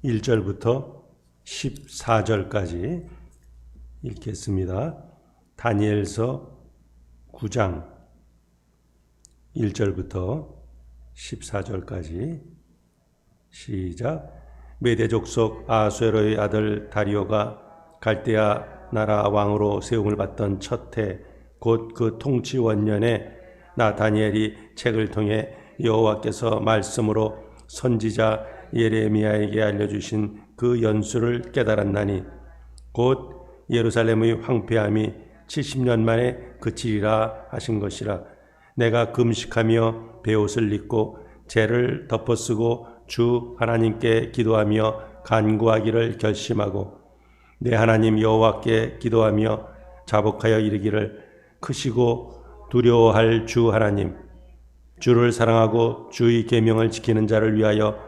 1절부터 14절까지 읽겠습니다. 다니엘서 9장 1절부터 14절까지 시작. 메대 족속 아수에로의 아들 다리오가 갈대아 나라 왕으로 세움을 받던 첫 해 곧 그 통치 원년에 나 다니엘이 책을 통해 여호와께서 말씀으로 선지자 예레미야에게 알려주신 그 연수를 깨달았나니 곧 예루살렘의 황폐함이 70년 만에 그치리라 하신 것이라. 내가 금식하며 베옷을 입고 재를 덮어쓰고 주 하나님께 기도하며 간구하기를 결심하고 내 하나님 여호와께 기도하며 자복하여 이르기를 크시고 두려워할 주 하나님, 주를 사랑하고 주의 계명을 지키는 자를 위하여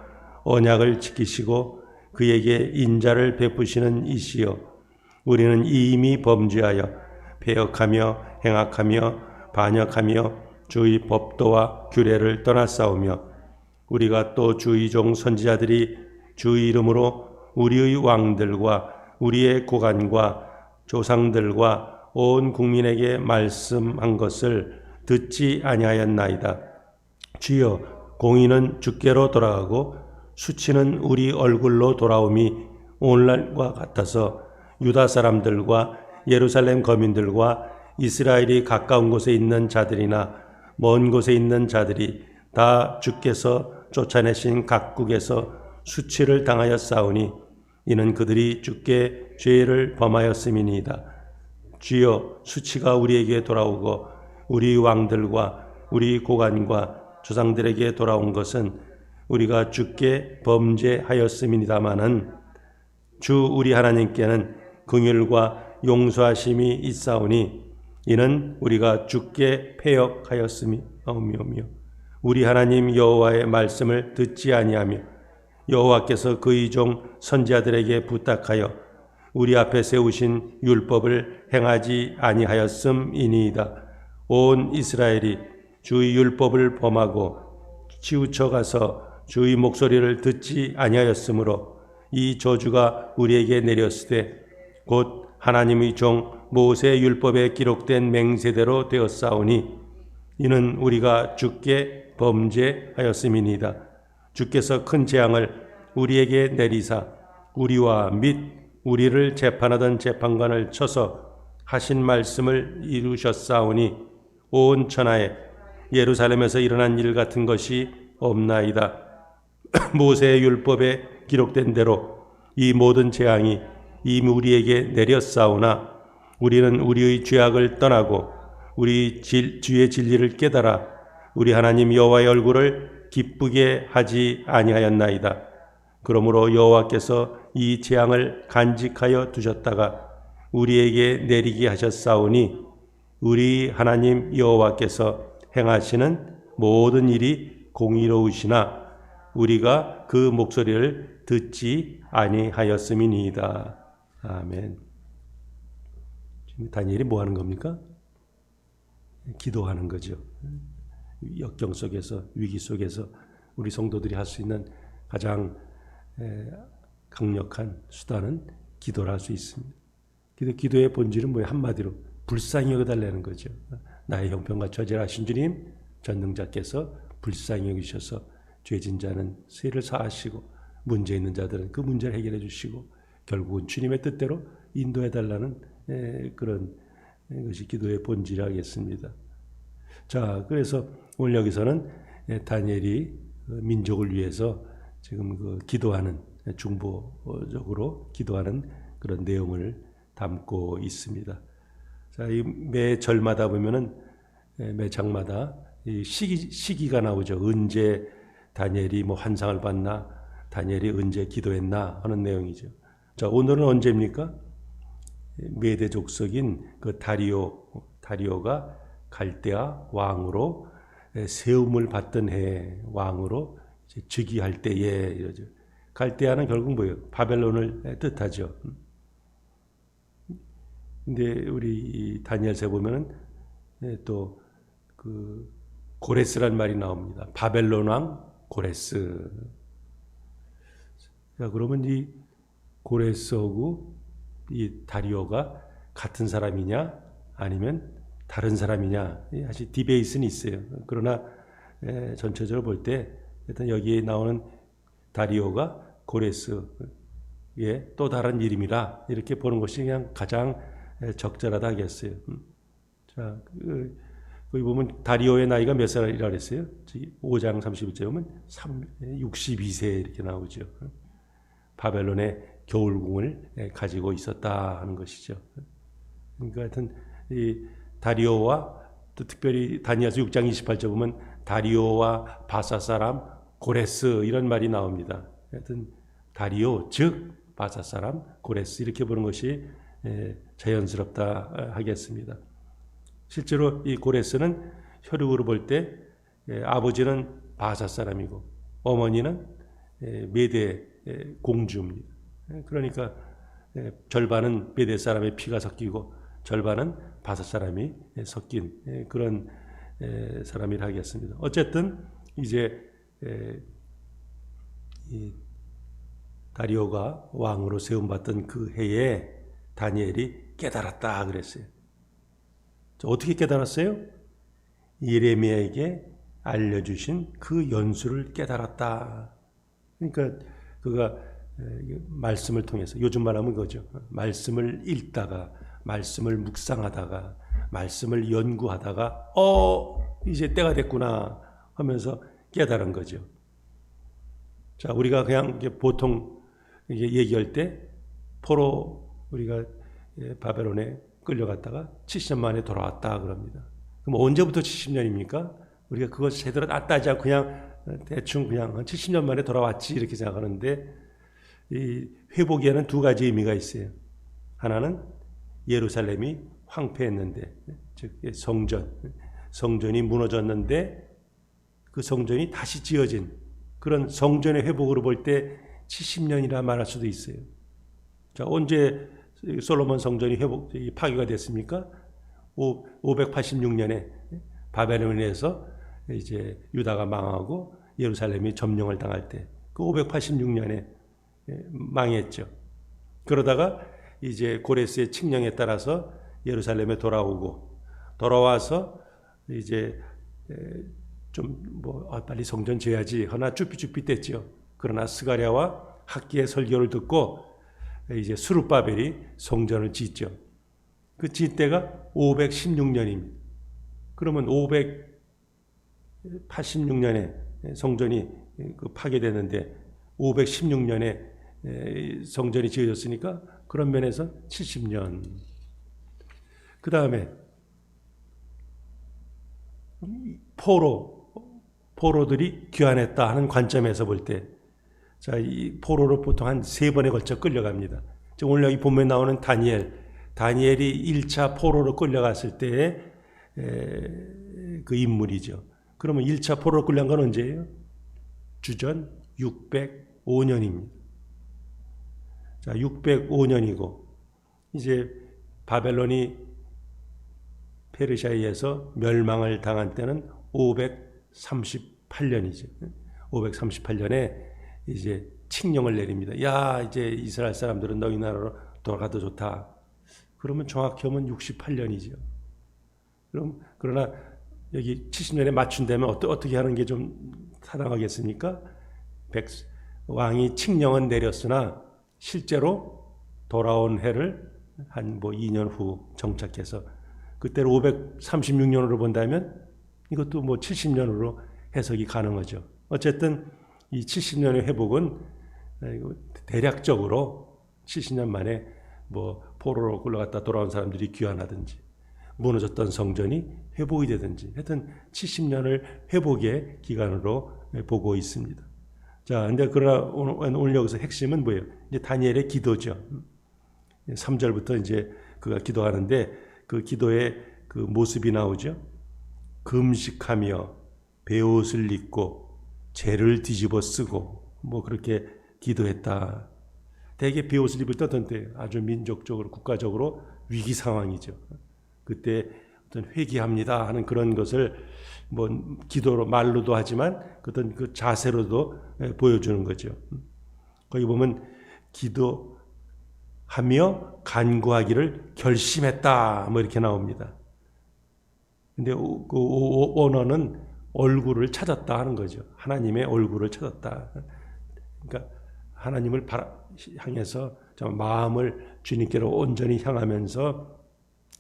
언약을 지키시고 그에게 인자를 베푸시는 이시여, 우리는 이미 범죄하여 배역하며 행악하며 반역하며 주의 법도와 규례를 떠났사오며 우리가 또 주의 종 선지자들이 주의 이름으로 우리의 왕들과 우리의 고관과 조상들과 온 국민에게 말씀한 것을 듣지 아니하였나이다. 주여, 공의는 주께로 돌아가고 수치는 우리 얼굴로 돌아옴이 오늘날과 같아서 유다 사람들과 예루살렘 거민들과 이스라엘이 가까운 곳에 있는 자들이나 먼 곳에 있는 자들이 다 주께서 쫓아내신 각국에서 수치를 당하여 싸우니 이는 그들이 주께 죄를 범하였음이니이다. 주여, 수치가 우리에게 돌아오고 우리 왕들과 우리 고관과 조상들에게 돌아온 것은 우리가 주께 범죄하였음이니다마는 주 우리 하나님께는 긍휼과 용서하심이 있사오니 이는 우리가 주께 패역하였음이오며 우리 하나님 여호와의 말씀을 듣지 아니하며 여호와께서 그의 종 선지자들에게 부탁하여 우리 앞에 세우신 율법을 행하지 아니하였음이니이다. 온 이스라엘이 주의 율법을 범하고 치우쳐 가서 주의 목소리를 듣지 아니하였으므로 이 저주가 우리에게 내렸으되 곧 하나님의 종 모세의 율법에 기록된 맹세대로 되었사오니 이는 우리가 주께 범죄하였음이니이다. 주께서 큰 재앙을 우리에게 내리사 우리와 및 우리를 재판하던 재판관을 쳐서 하신 말씀을 이루셨사오니 온 천하에 예루살렘에서 일어난 일 같은 것이 없나이다. 모세의 율법에 기록된 대로 이 모든 재앙이 이미 우리에게 내렸사오나 우리는 우리의 죄악을 떠나고 우리 주의 진리를 깨달아 우리 하나님 여호와의 얼굴을 기쁘게 하지 아니하였나이다. 그러므로 여호와께서 이 재앙을 간직하여 두셨다가 우리에게 내리게 하셨사오니 우리 하나님 여호와께서 행하시는 모든 일이 공의로우시나 우리가 그 목소리를 듣지 아니하였음이니이다. 아멘. 지금 다니엘이 뭐 하는 겁니까? 기도하는 거죠. 역경 속에서, 위기 속에서 우리 성도들이 할 수 있는 가장 강력한 수단은 기도를 할 수 있습니다. 기도의 본질은 뭐예요? 한마디로 불쌍히 여겨달라는 거죠. 나의 형편과 처지를 아신 주님 전능자께서 불쌍히 여기셔서 죄진 자는 죄를 사하시고 문제 있는 자들은 그 문제를 해결해 주시고 결국은 주님의 뜻대로 인도해 달라는 그런 것이 기도의 본질이라겠습니다. 자, 그래서 오늘 여기서는 다니엘이 민족을 위해서 지금 그 기도하는, 중보적으로 기도하는 그런 내용을 담고 있습니다. 자, 이 매 절마다 보면은 매 장마다 이 시기가 나오죠. 언제 다니엘이 뭐 환상을 봤나, 다니엘이 언제 기도했나 하는 내용이죠. 자, 오늘은 언제입니까? 메대 족속인 그 다리오가 갈대아 왕으로 세움을 받던 해 왕으로 즉위할 때에 이러죠. 갈대아는 결국 뭐예요? 바벨론을 뜻하죠. 근데 우리 다니엘서에 보면은 또 그 고레스란 말이 나옵니다. 바벨론 왕 고레스. 자, 그러면 이 고레스하고 이 다리오가 같은 사람이냐 아니면 다른 사람이냐 사실 디베이트는 있어요. 그러나 전체적으로 볼 때 일단 여기에 나오는 다리오가 고레스의 또 다른 이름이라 이렇게 보는 것이 그냥 가장 적절하다 하겠어요. 자, 거기 보면 다리오의 나이가 몇 살이라 그랬어요? 5장 31절에 보면 62세 이렇게 나오죠. 바벨론의 겨울궁을 가지고 있었다 하는 것이죠. 그러니까 하여튼 이 다리오와 또 특별히 다니엘서 6장 28절 보면 다리오와 바사 사람 고레스 이런 말이 나옵니다. 하여튼 다리오 즉 바사 사람 고레스 이렇게 보는 것이 자연스럽다 하겠습니다. 실제로 이 고레스는 혈육으로 볼 때 아버지는 바사 사람이고 어머니는 메대 공주입니다. 그러니까 절반은 메대 사람의 피가 섞이고 절반은 바사 사람이 섞인 그런 사람이라 하겠습니다. 어쨌든 이제 이 다리오가 왕으로 세움받던 그 해에 다니엘이 깨달았다 그랬어요. 어떻게 깨달았어요? 예레미야에게 알려주신 그 연수를 깨달았다. 그러니까 그가 말씀을 통해서 요즘 말하면 그거죠. 말씀을 읽다가 말씀을 묵상하다가 말씀을 연구하다가 이제 때가 됐구나 하면서 깨달은 거죠. 자, 우리가 그냥 보통 얘기할 때 포로 우리가 바벨론에 끌려갔다가 70년 만에 돌아왔다 그럽니다. 그럼 언제부터 70년입니까? 우리가 그것 제대로 따지지 않고 그냥 대충 그냥 70년 만에 돌아왔지 이렇게 생각하는데 이 회복에는 두 가지 의미가 있어요. 하나는 예루살렘이 황폐했는데 즉 성전이 무너졌는데 그 성전이 다시 지어진 그런 성전의 회복으로 볼 때 70년이라 말할 수도 있어요. 자, 언제 솔로몬 성전이 파괴가 됐습니까? 586년에 바벨론에서 이제 유다가 망하고 예루살렘이 점령을 당할 때 그 586년에 망했죠. 그러다가 이제 고레스의 칙령에 따라서 예루살렘에 돌아와서 이제 좀 빨리 성전 지어야지 하나 쭈삣쭈삣 됐죠. 그러나 스가랴와 학기의 설교를 듣고 이제 스룹바벨이 성전을 짓죠. 그 짓 때가 516년입니다. 그러면 586년에 성전이 파괴됐는데 516년에 성전이 지어졌으니까 그런 면에서 70년. 그 다음에 포로들이 귀환했다 하는 관점에서 볼 때, 자, 이 포로로 보통 한 3번에 걸쳐 끌려갑니다. 오늘 여기 본문에 나오는 다니엘이 1차 포로로 끌려갔을 때의 그 인물이죠. 그러면 1차 포로로 끌려간 건 언제예요? 주전 605년입니다. 자, 605년이고 이제 바벨론이 페르시아에 의해서 멸망을 당한 때는 538년이죠. 538년에 이제 칙령을 내립니다. 야, 이제 이스라엘 사람들은 너희 나라로 돌아가도 좋다. 그러면 정확히 하면 68년이죠. 그러나 여기 70년에 맞춘다면 어떻게 하는 게 좀 타당하겠습니까? 왕이 칙령은 내렸으나 실제로 돌아온 해를 한 2년 후 정착해서 그때를 536년으로 본다면 이것도 70년으로 해석이 가능하죠. 어쨌든 이 70년의 회복은 대략적으로 70년 만에 포로로 끌려갔다 돌아온 사람들이 귀환하든지 무너졌던 성전이 회복이 되든지 하여튼 70년을 회복의 기간으로 보고 있습니다. 자, 근데 그러나 오늘 여기서 핵심은 뭐예요? 이제 다니엘의 기도죠. 3절부터 이제 그가 기도하는데 그 기도의 그 모습이 나오죠. 금식하며 베옷을 입고 재를 뒤집어 쓰고 그렇게 기도했다. 대개 베옷을 입을 때 어떤 때 아주 민족적으로 국가적으로 위기 상황이죠. 그때 어떤 회개합니다 하는 그런 것을 기도로 말로도 하지만 어떤 그 자세로도 보여주는 거죠. 거기 보면 기도하며 간구하기를 결심했다 뭐 이렇게 나옵니다. 근데 그 원어는 얼굴을 찾았다 하는 거죠. 하나님의 얼굴을 찾았다. 그러니까 하나님을 향해서 마음을 주님께로 온전히 향하면서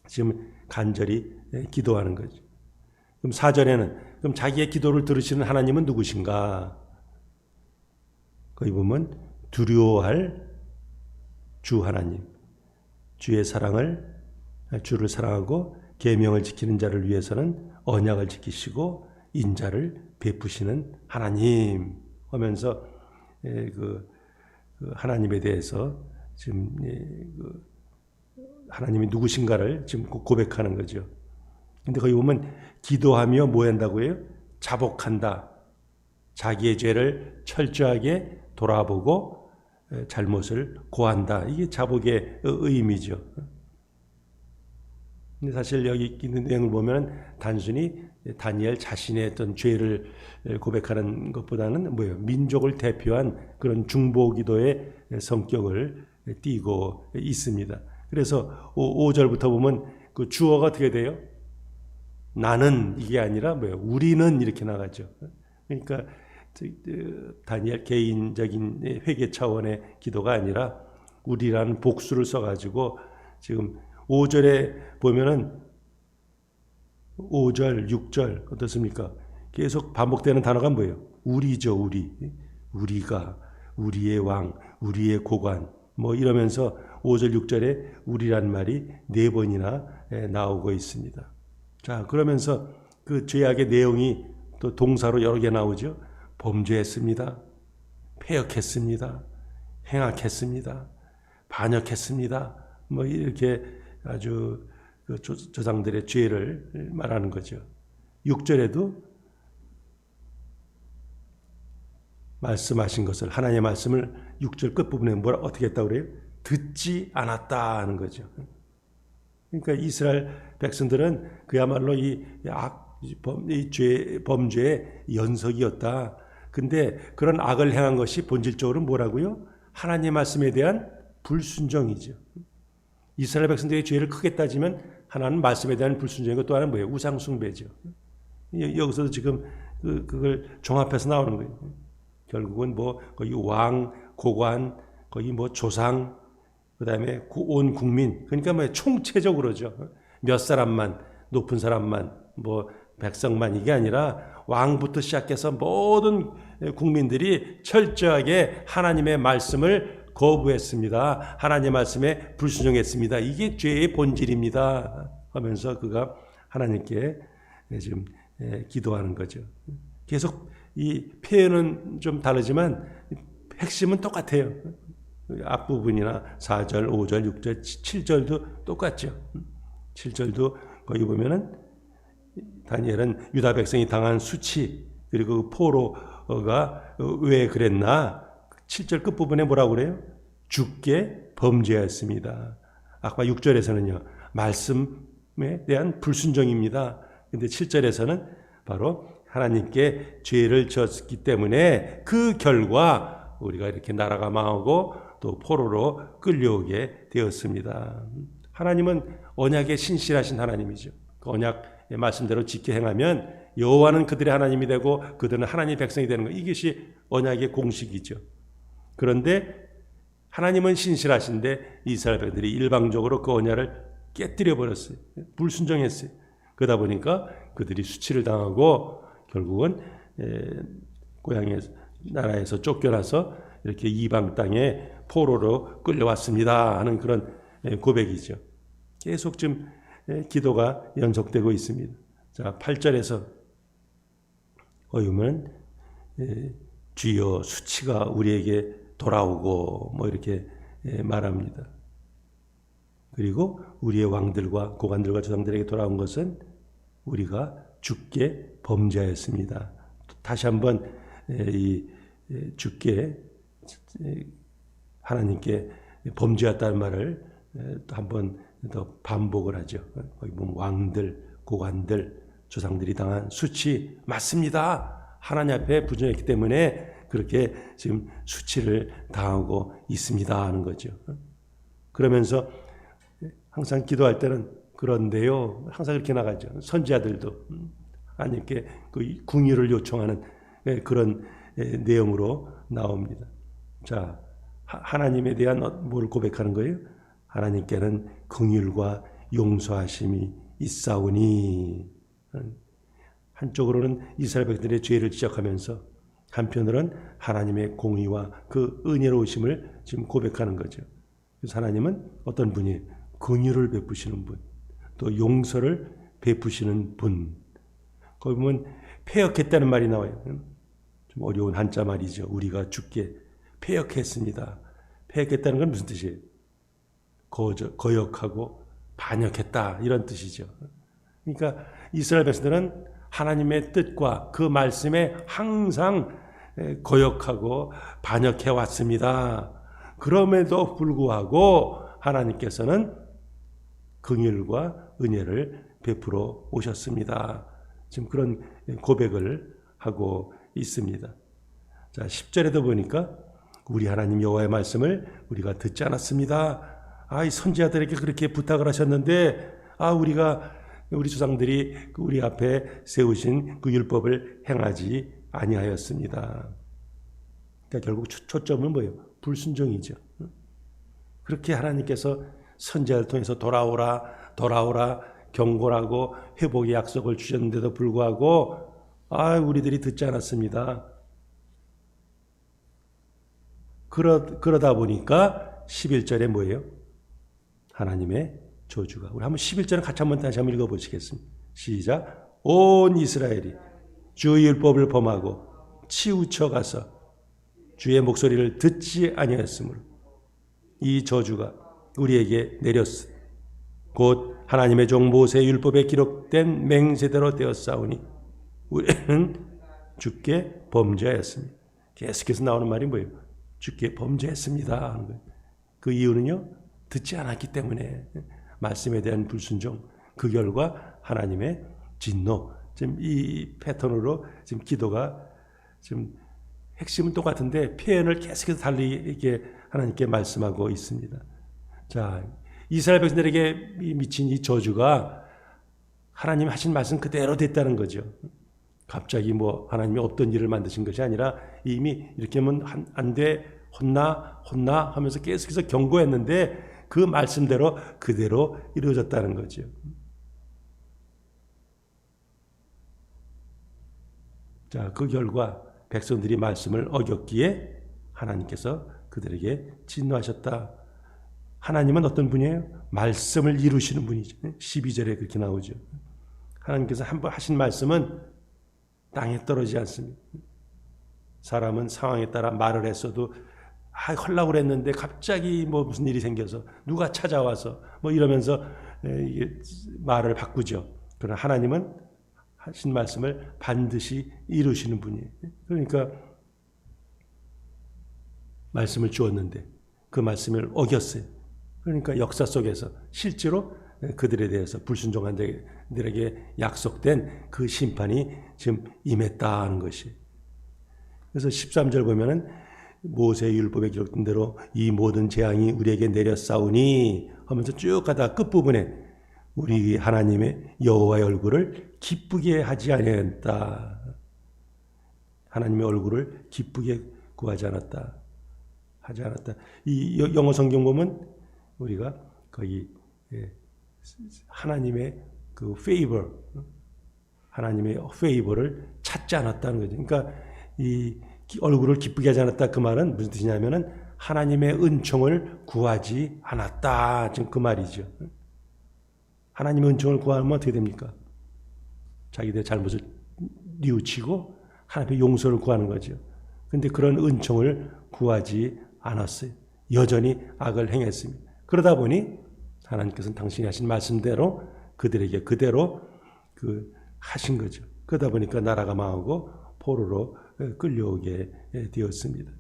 지금 간절히 기도하는 거죠. 그럼 4절에는 그럼 자기의 기도를 들으시는 하나님은 누구신가? 거기 보면 두려워할 주 하나님, 주를 사랑하고 계명을 지키는 자를 위해서는 언약을 지키시고 인자를 베푸시는 하나님 하면서 그 하나님에 대해서 지금 하나님이 누구신가를 지금 고백하는 거죠. 근데 거기 보면 기도하며 뭐 한다고요? 자복한다. 자기의 죄를 철저하게 돌아보고 잘못을 고한다. 이게 자복의 의미죠. 근데 사실 여기 있는 내용을 보면 단순히 다니엘 자신의 어떤 죄를 고백하는 것보다는 뭐예요? 민족을 대표한 그런 중보기도의 성격을 띠고 있습니다. 그래서 5절부터 보면 그 주어가 어떻게 돼요? 나는 이게 아니라 뭐예요? 우리는 이렇게 나가죠. 그러니까 다니엘 개인적인 회개 차원의 기도가 아니라 우리라는 복수를 써가지고 지금 5절에 보면은 5절, 6절 어떻습니까? 계속 반복되는 단어가 뭐예요? 우리죠, 우리. 우리가, 우리의 왕, 우리의 고관 뭐 이러면서 5절, 6절에 우리란 말이 4번이나 나오고 있습니다. 자, 그러면서 그 죄악의 내용이 또 동사로 여러 개 나오죠. 범죄했습니다. 패역했습니다. 행악했습니다. 반역했습니다. 뭐 이렇게 아주 그 조상들의 죄를 말하는 거죠. 6절에도 말씀하신 것을 하나님의 말씀을 6절 끝부분에 어떻게 했다고 그래요? 듣지 않았다 하는 거죠. 그러니까 이스라엘 백성들은 그야말로 이 범죄의 연속이었다. 근데 그런 악을 행한 것이 본질적으로 뭐라고요? 하나님의 말씀에 대한 불순종이죠. 이스라엘 백성들의 죄를 크게 따지면 하나는 말씀에 대한 불순종이고 또 하나는 뭐예요? 우상숭배죠. 여기서도 지금 그걸 종합해서 나오는 거예요. 결국은 뭐 거기 왕, 고관, 거기 뭐 조상, 그다음에 온 국민, 그러니까 뭐 총체적으로죠. 몇 사람만, 높은 사람만, 뭐 백성만 이게 아니라 왕부터 시작해서 모든 국민들이 철저하게 하나님의 말씀을 거부했습니다. 하나님의 말씀에 불순종했습니다. 이게 죄의 본질입니다. 하면서 그가 하나님께 지금 기도하는 거죠. 계속 이 표현은 좀 다르지만 핵심은 똑같아요. 앞부분이나 4절, 5절, 6절, 7절도 똑같죠. 7절도 거기 보면은 다니엘은 유다 백성이 당한 수치 그리고 포로가 왜 그랬나? 7절 끝부분에 뭐라고 그래요? 주께 범죄하였습니다. 아까 6절에서는요. 말씀에 대한 불순종입니다. 근데 7절에서는 바로 하나님께 죄를 졌기 때문에 그 결과 우리가 이렇게 나라가 망하고 또 포로로 끌려오게 되었습니다. 하나님은 언약에 신실하신 하나님이죠. 그 언약의 말씀대로 지켜 행하면 여호와는 그들의 하나님이 되고 그들은 하나님의 백성이 되는 것. 이것이 언약의 공식이죠. 그런데 하나님은 신실하신데 이스라엘 백성들이 일방적으로 그 언약을 깨뜨려 버렸어요. 불순종했어요. 그러다 보니까 그들이 수치를 당하고 결국은 고향의 나라에서 쫓겨나서 이렇게 이방 땅에 포로로 끌려왔습니다 하는 그런 고백이죠. 계속 지금 기도가 연속되고 있습니다. 자, 8절에서 보면 주여 수치가 우리에게 돌아오고 뭐 이렇게 말합니다. 그리고 우리의 왕들과 고관들과 조상들에게 돌아온 것은 우리가 주께 범죄하였습니다. 다시 한번 이 주께 하나님께 범죄했다는 말을 한 번 더 반복을 하죠. 거기 보면 왕들, 고관들, 조상들이 당한 수치 맞습니다. 하나님 앞에 부정했기 때문에 그렇게 지금 수치를 당하고 있습니다 하는 거죠. 그러면서 항상 기도할 때는 그런데요, 항상 그렇게 나가죠. 선지자들도 하나님께 그 궁유를 요청하는 그런 내용으로 나옵니다. 자, 하나님에 대한 뭘 고백하는 거예요? 하나님께는 긍휼과 용서하심이 있사오니. 한쪽으로는 이스라엘 백성들의 죄를 지적하면서 한편으로는 하나님의 공의와 그 은혜로우심을 지금 고백하는 거죠. 그래서 하나님은 어떤 분이에요? 긍휼을 베푸시는 분, 또 용서를 베푸시는 분. 거기 보면 패역했다는 말이 나와요. 좀 어려운 한자 말이죠. 우리가 주께 패역했습니다. 패역했다는 건 무슨 뜻이에요? 거역하고 반역했다 이런 뜻이죠. 그러니까 이스라엘 백성들은 하나님의 뜻과 그 말씀에 항상 거역하고 반역해 왔습니다. 그럼에도 불구하고 하나님께서는 긍휼과 은혜를 베풀어 오셨습니다. 지금 그런 고백을 하고 있습니다. 자, 10절에도 보니까 우리 하나님 여호와의 말씀을 우리가 듣지 않았습니다. 이 선지자들에게 그렇게 부탁을 하셨는데 우리 조상들이 우리 앞에 세우신 그 율법을 행하지 아니하였습니다. 그러니까 결국 초점은 뭐예요? 불순종이죠. 그렇게 하나님께서 선지자를 통해서 돌아오라 경고하고 회복의 약속을 주셨는데도 불구하고 우리들이 듣지 않았습니다. 그러다 보니까 11절에 뭐예요? 하나님의 저주가. 우리 한번 11절을 다시 한번 읽어보시겠습니다. 시작. 온 이스라엘이 주의 율법을 범하고 치우쳐 가서 주의 목소리를 듣지 아니하였으므로 이 저주가 우리에게 내렸으. 곧 하나님의 종 모세의 율법에 기록된 맹세대로 되었사오니 우리는 주께 범죄하였습니다. 계속해서 나오는 말이 뭐예요? 주께 범죄했습니다 하는 거예요. 그 이유는요, 듣지 않았기 때문에. 말씀에 대한 불순종, 그 결과 하나님의 진노. 지금 이 패턴으로 지금 기도가 지금 핵심은 똑같은데 표현을 계속해서 달리 이렇게 하나님께 말씀하고 있습니다. 자, 이스라엘 백성들에게 미친 이 저주가 하나님 하신 말씀 그대로 됐다는 거죠. 갑자기 하나님이 없던 일을 만드신 것이 아니라 이미 이렇게 하면 안 돼, 혼나 하면서 계속해서 경고했는데 그 말씀대로 그대로 이루어졌다는 거죠. 자, 그 결과 백성들이 말씀을 어겼기에 하나님께서 그들에게 진노하셨다. 하나님은 어떤 분이에요? 말씀을 이루시는 분이죠. 12절에 그렇게 나오죠. 하나님께서 한번 하신 말씀은 땅에 떨어지지 않습니다. 사람은 상황에 따라 말을 했어도 하려고 그랬는데 갑자기 무슨 일이 생겨서 누가 찾아와서 이러면서 말을 바꾸죠. 그러나 하나님은 하신 말씀을 반드시 이루시는 분이에요. 그러니까 말씀을 주었는데 그 말씀을 어겼어요. 그러니까 역사 속에서 실제로 그들에 대해서 불순종한 자들에게 약속된 그 심판이 지금 임했다는 것이. 그래서 13절 보면은 모세의 율법에 기록된 대로 이 모든 재앙이 우리에게 내렸사오니 하면서 쭉 가다가 끝부분에 우리 하나님의 여호와의 얼굴을 기쁘게 하지 아니하였다. 하나님의 얼굴을 기쁘게 구하지 않았다. 하지 않았다. 이 영어 성경 보면 우리가 거기 하나님의 그 favor, 하나님의 favor를 찾지 않았다는 거죠. 그러니까 이 얼굴을 기쁘게 하지 않았다. 그 말은 무슨 뜻이냐면은 하나님의 은총을 구하지 않았다. 지금 그 말이죠. 하나님의 은총을 구하면 어떻게 됩니까? 자기들의 잘못을 뉘우치고 하나님의 용서를 구하는 거죠. 그런데 그런 은총을 구하지 않았어요. 여전히 악을 행했습니다. 그러다 보니 하나님께서는 당신이 하신 말씀대로 그들에게 그대로 하신 거죠. 그러다 보니까 나라가 망하고 포로로 끌려오게 되었습니다.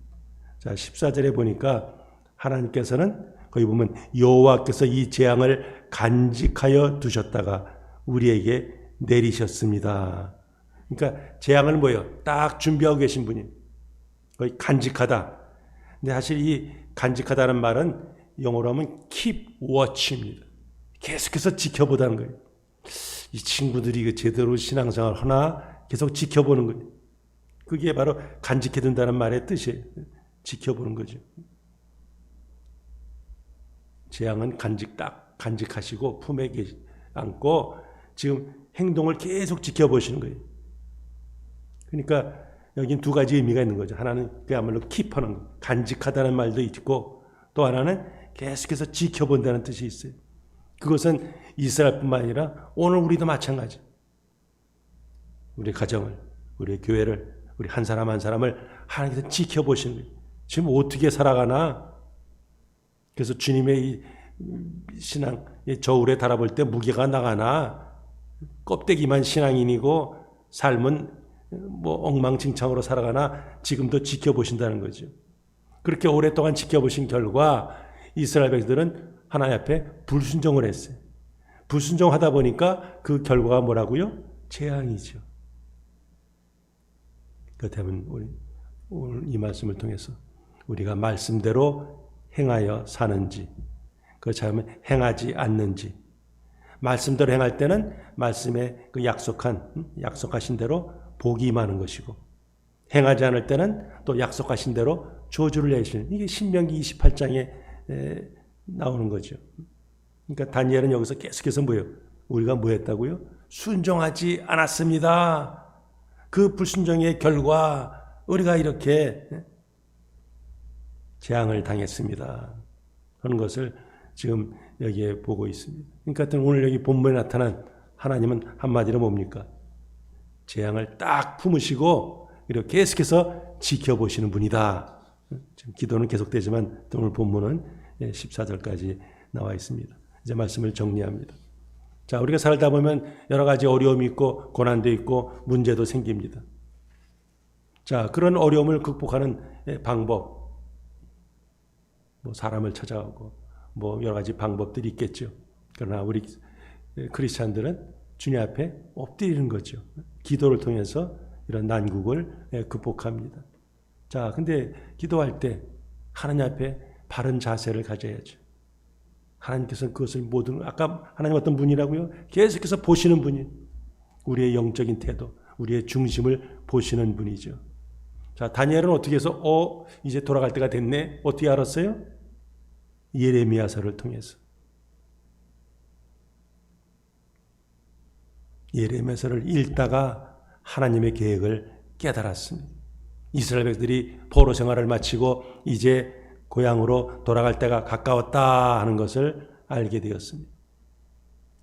자, 14절에 보니까 하나님께서는 거기 보면 여호와께서 이 재앙을 간직하여 두셨다가 우리에게 내리셨습니다. 그러니까 재앙을 딱 준비하고 계신 분이 거의 간직하다. 근데 사실 이 간직하다는 말은 영어로 하면 keep watch입니다. 계속해서 지켜보다는 거예요. 이 친구들이 제대로 신앙생활 하나 계속 지켜보는 거예요. 그게 바로 간직해둔다는 말의 뜻이에요. 지켜보는 거죠. 재앙은 딱 간직하시고 품에 안고 지금 행동을 계속 지켜보시는 거예요. 그러니까 여긴 두 가지 의미가 있는 거죠. 하나는 그야말로 킵하는 거, 간직하다는 말도 있고, 또 하나는 계속해서 지켜본다는 뜻이 있어요. 그것은 이스라엘뿐만 아니라 오늘 우리도 마찬가지. 우리 가정을, 우리 교회를, 우리 한 사람 한 사람을 하나님께서 지켜보시는 거예요. 지금 어떻게 살아가나? 그래서 주님의 이 신앙, 저울에 달아볼 때 무게가 나가나? 껍데기만 신앙인이고 삶은 뭐 엉망진창으로 살아가나? 지금도 지켜보신다는 거죠. 그렇게 오랫동안 지켜보신 결과 이스라엘 백성들은 하나님 앞에 불순종을 했어요. 불순종하다 보니까 그 결과가 뭐라고요? 재앙이죠. 그렇다면 우리 오늘 이 말씀을 통해서 우리가 말씀대로 행하여 사는지, 그렇지 행하지 않는지, 말씀대로 행할 때는 말씀에 그 약속하신 대로 복이 임하는 것이고, 행하지 않을 때는 또 약속하신 대로 저주를 내시는, 이게 신명기 28장에 나오는 거죠. 그러니까 다니엘은 여기서 계속해서 뭐예요? 우리가 뭐 했다고요? 순종하지 않았습니다. 그 불순종의 결과 우리가 이렇게 재앙을 당했습니다. 그런 것을 지금 여기에 보고 있습니다. 그러니까 오늘 여기 본문에 나타난 하나님은 한마디로 뭡니까? 재앙을 딱 품으시고 이렇게 계속해서 지켜보시는 분이다. 지금 기도는 계속되지만 오늘 본문은 14절까지 나와 있습니다. 이제 말씀을 정리합니다. 자, 우리가 살다 보면 여러 가지 어려움이 있고 고난도 있고 문제도 생깁니다. 자, 그런 어려움을 극복하는 방법, 뭐 사람을 찾아가고 뭐 여러 가지 방법들이 있겠죠. 그러나 우리 크리스찬들은 주님 앞에 엎드리는 거죠. 기도를 통해서 이런 난국을 극복합니다. 자, 근데 기도할 때 하나님 앞에 바른 자세를 가져야죠. 하나님께서는 그것을 모든, 아까 하나님 어떤 분이라고요? 계속해서 보시는 분이, 우리의 영적인 태도, 우리의 중심을 보시는 분이죠. 자, 다니엘은 어떻게 해서 이제 돌아갈 때가 됐네? 어떻게 알았어요? 예레미야서를 통해서. 예레미야서를 읽다가 하나님의 계획을 깨달았습니다. 이스라엘 백성들이 포로 생활을 마치고 이제 고향으로 돌아갈 때가 가까웠다 하는 것을 알게 되었습니다.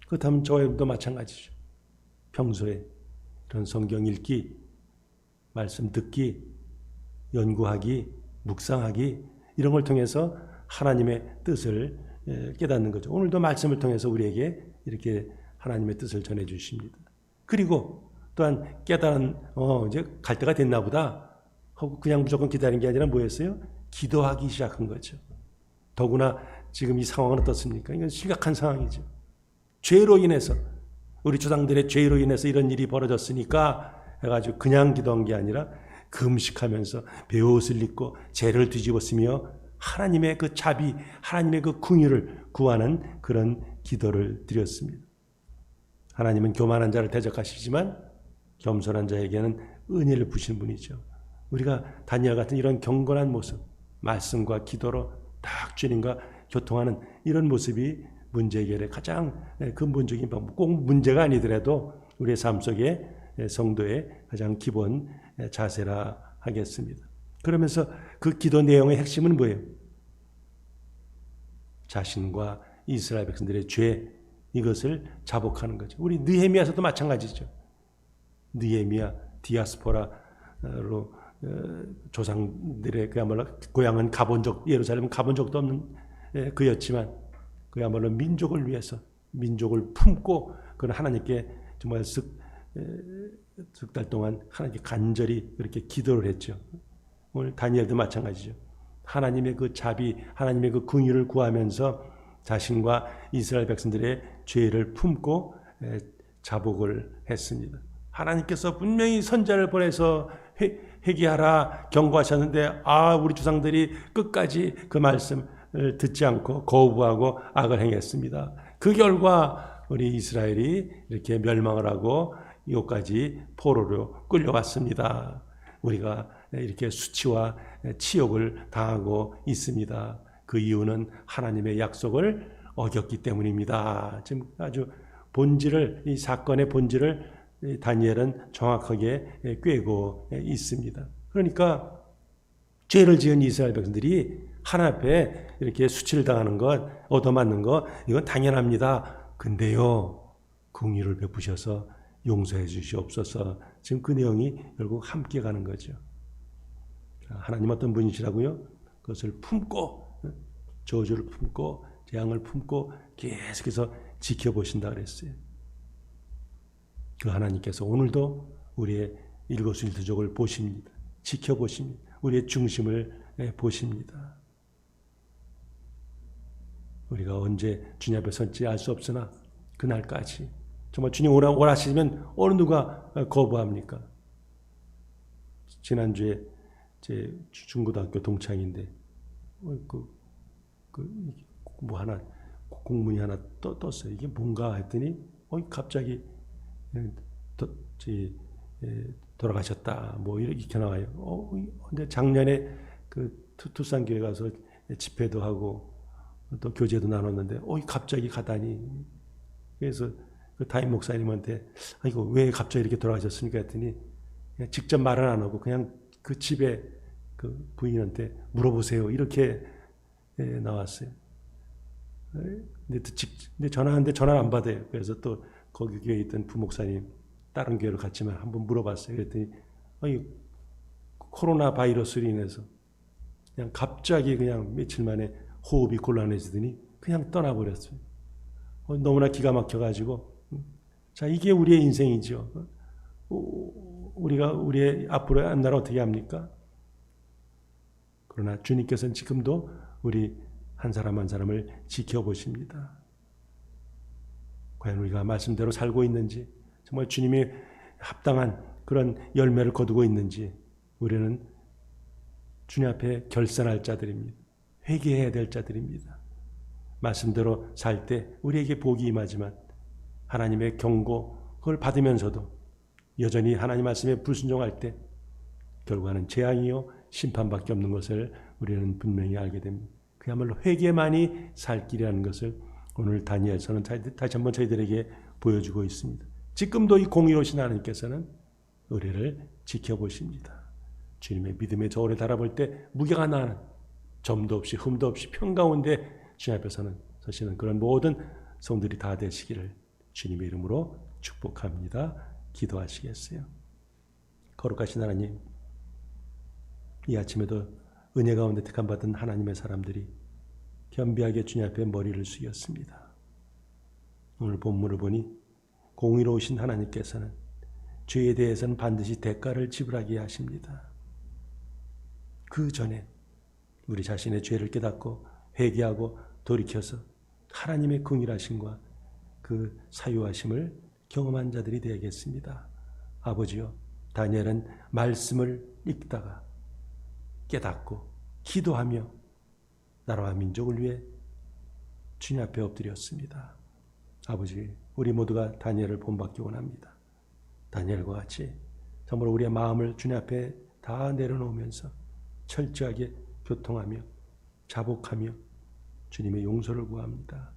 그렇다면 저희도 마찬가지죠. 평소에 이런 성경 읽기, 말씀 듣기, 연구하기, 묵상하기, 이런 걸 통해서 하나님의 뜻을 깨닫는 거죠. 오늘도 말씀을 통해서 우리에게 이렇게 하나님의 뜻을 전해 주십니다. 그리고 또한 깨달은 이제 갈 때가 됐나 보다 하고 그냥 무조건 기다리는 게 아니라 뭐였어요? 기도하기 시작한 거죠. 더구나 지금 이 상황은 어떻습니까? 이건 심각한 상황이죠. 죄로 인해서, 우리 조상들의 죄로 인해서 이런 일이 벌어졌으니까 해가지고 그냥 기도한 게 아니라 금식하면서 베옷을 입고 죄를 뒤집었으며 하나님의 그 자비, 하나님의 그 긍휼을 구하는 그런 기도를 드렸습니다. 하나님은 교만한 자를 대적하시지만 겸손한 자에게는 은혜를 부신 분이죠. 우리가 다니엘 같은 이런 경건한 모습, 말씀과 기도로 딱 주님과 교통하는 이런 모습이 문제 해결의 가장 근본적인 방법, 꼭 문제가 아니더라도 우리의 삶 속에 성도의 가장 기본 자세라 하겠습니다. 그러면서 그 기도 내용의 핵심은 뭐예요? 자신과 이스라엘 백성들의 죄, 이것을 자복하는 거죠. 우리 느헤미야서도 마찬가지죠. 느헤미야, 디아스포라로 조상들의 그야말로 고향은 예루살렘은 가본 적도 없는 그였지만 그야말로 민족을 위해서, 민족을 품고 그런 하나님께 정말 석 달 동안 하나님께 간절히 그렇게 기도를 했죠. 오늘 다니엘도 마찬가지죠. 하나님의 그 자비, 하나님의 그 긍휼을 구하면서 자신과 이스라엘 백성들의 죄를 품고 자복을 했습니다. 하나님께서 분명히 선자를 보내서 회개하라 경고하셨는데 우리 조상들이 끝까지 그 말씀을 듣지 않고 거부하고 악을 행했습니다. 그 결과 우리 이스라엘이 이렇게 멸망을 하고 이곳까지 포로로 끌려왔습니다. 우리가 이렇게 수치와 치욕을 당하고 있습니다. 그 이유는 하나님의 약속을 어겼기 때문입니다. 지금 아주 본질을, 이 사건의 본질을 다니엘은 정확하게 꿰고 있습니다. 그러니까 죄를 지은 이스라엘 백성들이 하나님 앞에 이렇게 수치를 당하는 것, 얻어맞는 것, 이건 당연합니다. 근데요, 긍휼을 베푸셔서 용서해 주시옵소서. 지금 그 내용이 결국 함께 가는 거죠. 하나님 어떤 분이시라고요? 그것을 품고, 저주를 품고, 재앙을 품고 계속해서 지켜보신다 그랬어요. 그 하나님께서 오늘도 우리의 일거수일투족을 보십니다. 지켜보십니다. 우리의 중심을 보십니다. 우리가 언제 주님 앞에 설지 알 수 없으나 그날까지 정말 주님 오라시면 어느 누가 거부합니까? 지난주에 제 중고등학교 동창인데 뭐 하나 공문이 하나 떴어요. 이게 뭔가 했더니 갑자기 돌아가셨다. 뭐 이렇게 나와요. 근데 작년에 그 투싼교회 가서 집회도 하고 또 교제도 나눴는데 갑자기 가다니. 그래서 그 담임 목사님한테 이거 왜 갑자기 이렇게 돌아가셨습니까 했더니 그냥 직접 말은 안 하고 그냥 그 집에 그 부인한테 물어보세요. 이렇게 나왔어요. 근데 전화하는데 전화를 안 받아요. 그래서 또 거기 교회에 있던 부목사님 다른 교회로 갔지만 한번 물어봤어요. 그랬더니 코로나 바이러스로 인해서 그냥 갑자기 그냥 며칠 만에 호흡이 곤란해지더니 그냥 떠나버렸어요. 너무나 기가 막혀가지고 자, 이게 우리의 인생이죠. 우리의 앞으로의 앞날을 어떻게 합니까? 그러나 주님께서는 지금도 우리 한 사람 한 사람을 지켜보십니다. 과연 우리가 말씀대로 살고 있는지, 정말 주님이 합당한 그런 열매를 거두고 있는지, 우리는 주님 앞에 결산할 자들입니다. 회개해야 될 자들입니다. 말씀대로 살 때 우리에게 복이 임하지만 하나님의 경고 그걸 받으면서도 여전히 하나님 말씀에 불순종할 때 결과는 재앙이요 심판밖에 없는 것을 우리는 분명히 알게 됩니다. 그야말로 회개만이 살 길이라는 것을 오늘 다니엘서는 다시 한번 저희들에게 보여주고 있습니다. 지금도 이 공의로우신 하나님께서는 우리를 지켜보십니다. 주님의 믿음의 저울에 달아볼 때 무게가 나는 점도 없이 흠도 없이 평가운데 주님 앞에서는 서시는 그런 모든 성들이 다 되시기를 주님의 이름으로 축복합니다. 기도하시겠어요? 거룩하신 하나님, 이 아침에도 은혜 가운데 택함받은 하나님의 사람들이 겸비하게 주님 앞에 머리를 숙였습니다. 오늘 본문을 보니 공의로우신 하나님께서는 죄에 대해서는 반드시 대가를 지불하게 하십니다. 그 전에 우리 자신의 죄를 깨닫고 회개하고 돌이켜서 하나님의 긍휼하심과 그 사유하심을 경험한 자들이 되겠습니다. 아버지요, 다니엘은 말씀을 읽다가 깨닫고 기도하며 나라와 민족을 위해 주님 앞에 엎드렸습니다. 아버지, 우리 모두가 다니엘을 본받기 원합니다. 다니엘과 같이 정말 우리의 마음을 주님 앞에 다 내려놓으면서 철저하게 교통하며 자복하며 주님의 용서를 구합니다.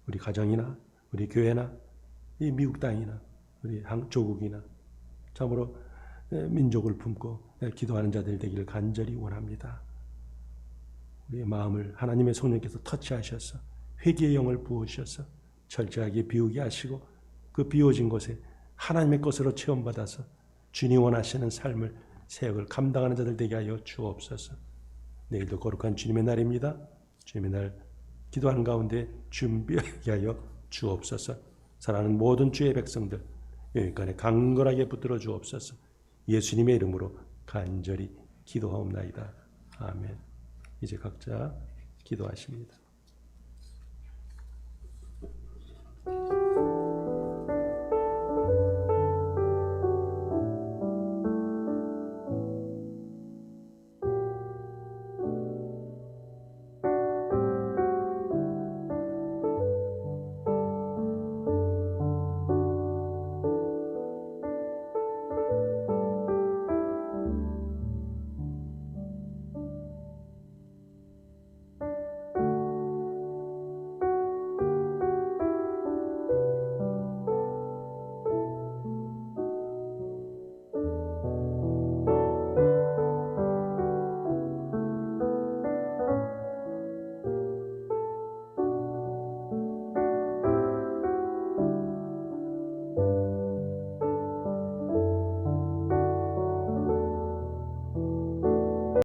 우리 가정이나 우리 교회나 이 미국 땅이나 우리 조국이나 참으로 민족을 품고 기도하는 자들 되기를 간절히 원합니다. 우리의 마음을 하나님의 성령께서 터치하셔서 회개의 영을 부으셔서 철저하게 비우게 하시고 그 비워진 곳에 하나님의 것으로 체험받아서 주님 원하시는 삶을 사역을 감당하는 자들 되게 하여 주옵소서. 내일도 거룩한 주님의 날입니다. 주님의 날 기도하는 가운데 준비하게 하여 주옵소서. 사랑하는 모든 주의 백성들 여기까지 강건하게 붙들어 주옵소서. 예수님의 이름으로 간절히 기도하옵나이다. 아멘. 이제 각자 기도하십니다.